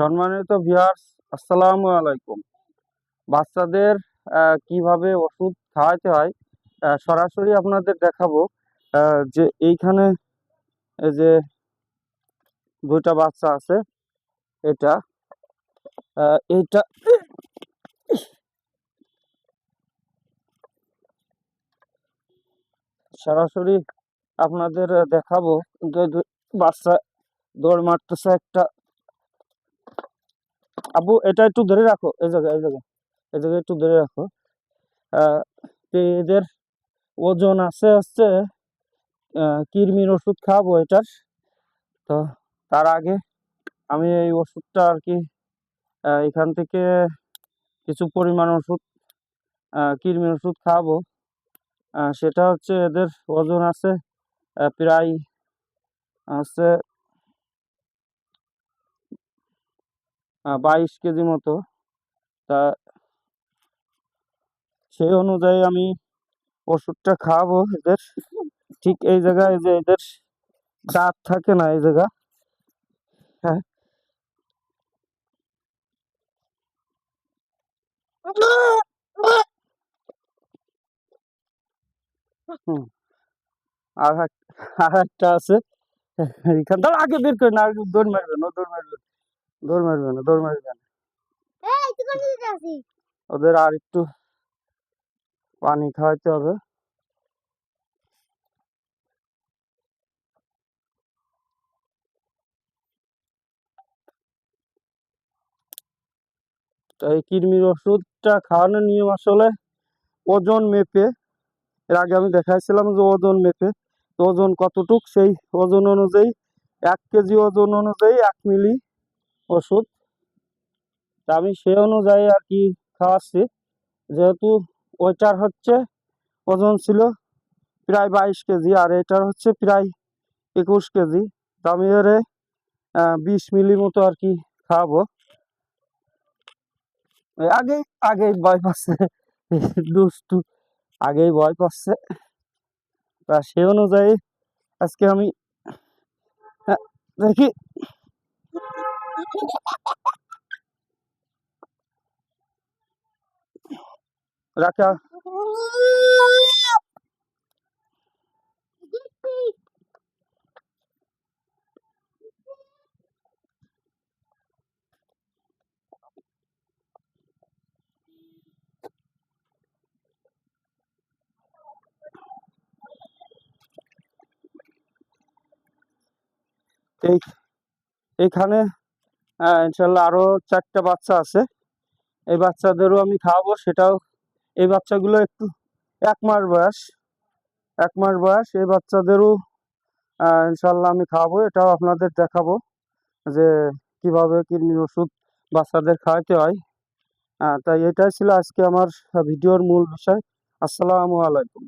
সম্মানিত ভিউয়ার্স, আসসালামু আলাইকুম। বাচ্চাদের কিভাবে ওষুধ খাওয়াতে হয় সরাসরি আপনাদের দেখাবো। যে এইখানে এই যে ২টা বাচ্চা আছে, এটা এইটা সরাসরি আপনাদের দেখাবো। কিন্তু এই বাচ্চা দৌড় মারতেছে একটা। আবু, এটা একটু ধরে রাখো, এই জায়গায় একটু ধরে রাখো। তো এদের ওজন আছে হচ্ছে কৃমির ওষুধ খাওয়াবো এটার। তো তার আগে আমি এই ওষুধটা আর কি এখান থেকে কিছু পরিমাণ ওষুধ কৃমির ওষুধ খাওয়াবো। সেটা হচ্ছে এদের ওজন আছে প্রায় আছে 22 কেজি মতো। তা সেই অনুযায়ী আমি ওষুধটা খাওয়াবো এদের। ঠিক এই জায়গায় যে এদের দাঁত থাকে না, এই জায়গা, হ্যাঁ, হুম, আর একটা আছে এখান থেকে। আগে বের করে না, আগে দৌড় মারবে না, দৌড় মারবে না। ওদের আর একটু পানি খাওয়াইতে হবে। তো এই কৃমির ওষুধটা খাওয়ানোর নিয়ম আসলে ওজন মেপে। এর আগে আমি দেখাইছিলাম যে ওজন মেপে, তো ওজন কতটুক সেই ওজন অনুযায়ী 1 কেজি ওজন অনুযায়ী 1 মিলি ওষুধ। তা আমি সেই অনুযায়ী আর কি খাওয়াচ্ছি। যেহেতু ওইটার হচ্ছে ওজন ছিল প্রায় 22 কেজি আর এটার হচ্ছে প্রায় 21 কেজি। তো আমি এরে 20 মিলি মতো আর কি খাওয়াবো। আগেই আগেই ভয় পাচ্ছে দুষ্টু, আগেই ভয় পাচ্ছে। তা সেই অনুযায়ী আজকে আমি দেখি রাখা। এই এইখানে ইনশাল্লাহ আরো 4টা বাচ্চা আছে। এই বাচ্চাদেরও আমি খাওয়াবো। সেটাও এই বাচ্চাগুলো একটু 1 মাস বয়স, 1 মাস বয়স। এই বাচ্চাদেরও ইনশাল্লাহ আমি খাওয়াবো। এটাও আপনাদের দেখাবো যে কিভাবে কৃমির ওষুধ বাচ্চাদের খাওয়াতে হয়। তাই এটাই ছিল আজকে আমার ভিডিওর মূল বিষয়। আসসালামু আলাইকুম।